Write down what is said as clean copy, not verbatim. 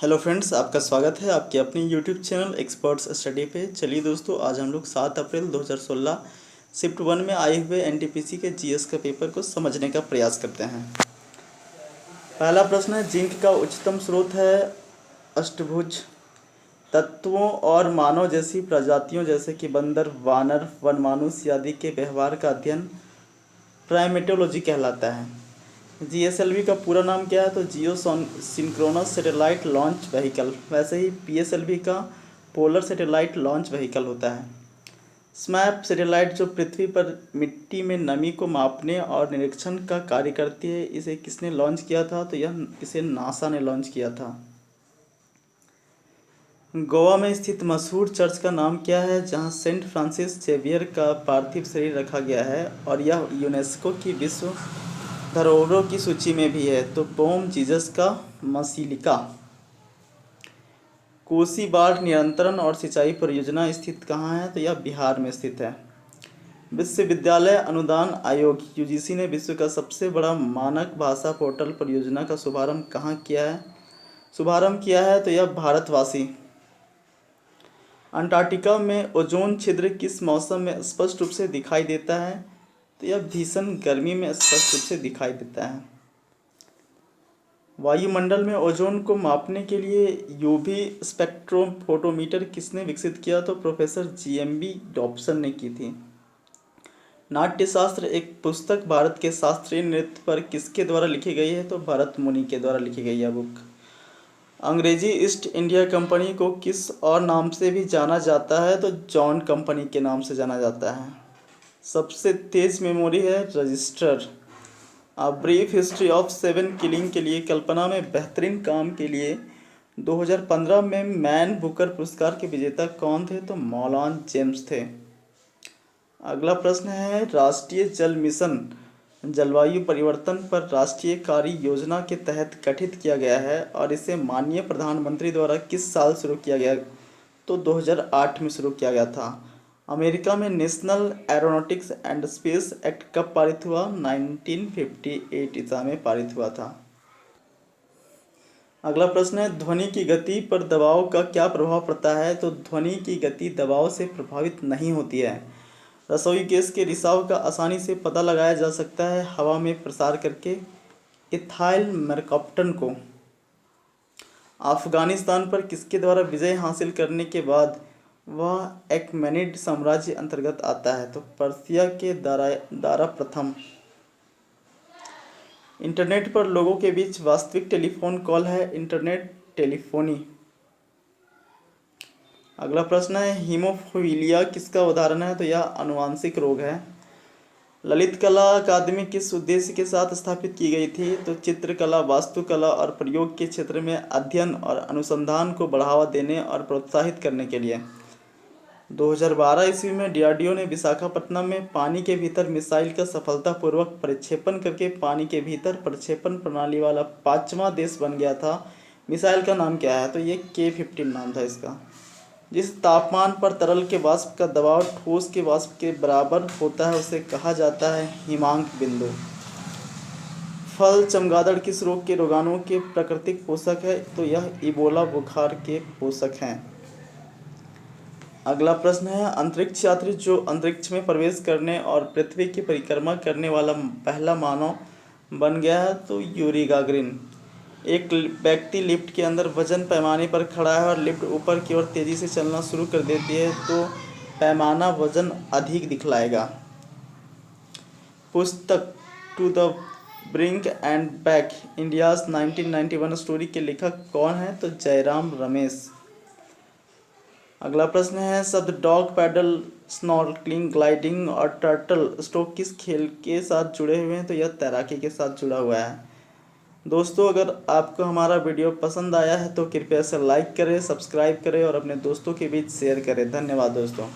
Hello friends, आपका स्वागत है आपके अपने यूट्यूब चैनल एक्सपर्ट्स स्टडी पे। चलिए दोस्तों, आज हम लोग 7 अप्रैल 2016 शिफ्ट 1 में आए हुए एनटीपीसी के जीएस का पेपर को समझने का प्रयास करते हैं। पहला प्रश्न है, जिंक का उच्चतम स्रोत है अष्टभुज। तत्वों और मानव जैसी प्रजातियों जैसे कि बंदर, वानर, वनमानुष आदि के व्यवहार का अध्ययन प्राइमेटोलॉजी कहलाता है। जीएसएलवी का पूरा नाम क्या है? तो जियो सिंक्रोनस सैटेलाइट लॉन्च व्हीकल। वैसे ही पीएसएलवी का पोलर सैटेलाइट लॉन्च व्हीकल होता है। स्मैप सैटेलाइट जो पृथ्वी पर मिट्टी में नमी को मापने और निरीक्षण का कार्य करती है, इसे किसने लॉन्च किया था? तो इसे नासा ने लॉन्च किया था। गोवा में स्थित मशहूर चर्च का नाम क्या है जहां सेंट फ्रांसिस जेवियर का पार्थिव शरीर रखा गया है और यह यूनेस्को की विश्व धरोहरों की सूची में भी है? तो बोम जीसस का मसीलिका। कोसी बाढ़ नियंत्रण और सिंचाई परियोजना स्थित कहाँ है? तो यह बिहार में स्थित है। विश्वविद्यालय अनुदान आयोग यूजीसी ने विश्व का सबसे बड़ा मानक भाषा पोर्टल परियोजना का शुभारंभ किया है? तो यह भारतवासी। अंटार्कटिका में ओजोन छिद्र किस मौसम में स्पष्ट रूप से दिखाई देता है? तो यह भीषण गर्मी में स्पष्ट रूप से दिखाई देता है। वायुमंडल में ओजोन को मापने के लिए यूवी स्पेक्ट्रोफोटोमीटर किसने विकसित किया? तो प्रोफेसर जीएमबी डॉप्सन ने की थी। नाट्यशास्त्र एक पुस्तक भारत के शास्त्रीय नृत्य पर किसके द्वारा लिखी गई है? तो भरत मुनि के द्वारा लिखी गई है बुक। अंग्रेजी ईस्ट इंडिया कंपनी को किस और नाम से भी जाना जाता है? तो जॉन कंपनी के नाम से जाना जाता है। सबसे तेज मेमोरी है register. A brief history of 7 killing के लिए कल्पना में बेहतरीन काम के लिए 2015 में मैन बुकर पुरस्कार के विजेता कौन थे? तो मौलाना जेम्स थे। अगला प्रश्न है, राष्ट्रीय जल मिशन जलवायु परिवर्तन पर राष्ट्रीय कार्य योजना के तहत गठित किया गया है और इसे माननीय प्रधानमंत्री द्वारा किस साल शुरू किया गया? तो 2008 में शुरू किया गया था। अमेरिका में national aeronautics and space act कब पारित हुआ? 1958 ईसा में पारित हुआ था। अगला प्रश्न है, ध्वनि की गति पर दबाव का क्या प्रभाव पड़ता है? तो ध्वनि की गति दबाव से प्रभावित नहीं होती है। रसोई गैस के रिसाव का आसानी से पता लगाया जा सकता है हवा में प्रसार करके इथाइल मरकप्टन को। अफगानिस्तान पर किसके द्वारा विजय हासिल करने के बाद वह एकमेनिड साम्राज्य अंतर्गत आता है? तो पर्सिया के दारा प्रथम। इंटरनेट पर लोगों के बीच वास्तविक टेलीफोन कॉल है इंटरनेट टेलीफोनी। अगला प्रश्न है, हीमोफीलिया किसका उदाहरण है? तो यह आनुवांशिक रोग है। ललित कला अकादमी किस उद्देश्य के साथ स्थापित की गई थी? तो चित्रकला, वास्तुकला और प्रयोग के क्षेत्र में अध्ययन और अनुसंधान को बढ़ावा देने और प्रोत्साहित करने के लिए। 2012 ईस्वी में डीआरडीओ ने विशाखापट्टनम में पानी के भीतर मिसाइल का सफलतापूर्वक प्रक्षेपण करके पानी के भीतर प्रक्षेपण प्रणाली वाला 5वां देश बन गया था। मिसाइल का नाम क्या है? तो ये K-15 नाम था इसका। जिस तापमान पर तरल के वाष्प का दबाव ठोस के वाष्प के बराबर होता है उसे कहा जाता है हिमांक बिंदु। फल चमगादड़ किस रोग के रोगाणुओं के प्राकृतिक पोषक है? तो यह इबोला बुखार के पोषक हैं। अगला प्रश्न है, अंतरिक्ष यात्री जो अंतरिक्ष में प्रवेश करने और पृथ्वी की परिक्रमा करने वाला पहला मानव बन गया है? तो यूरी गागरिन। एक व्यक्ति लिफ्ट के अंदर वजन पैमाने पर खड़ा है और लिफ्ट ऊपर की ओर तेजी से चलना शुरू कर देती है तो पैमाना वजन अधिक दिखलाएगा। पुस्तक to the brink and back India's 1991 story के लेखक कौन है? तो जयराम रमेश। अगला प्रश्न है, शब्द डॉग पैडल, स्नॉर्कलिंग, ग्लाइडिंग और टर्टल स्ट्रोक किस खेल के साथ जुड़े हुए हैं? तो यह तैराकी के साथ जुड़ा हुआ है। दोस्तों, अगर आपको हमारा वीडियो पसंद आया है तो कृपया इसे लाइक करें, सब्सक्राइब करें और अपने दोस्तों के बीच शेयर करें। धन्यवाद दोस्तों।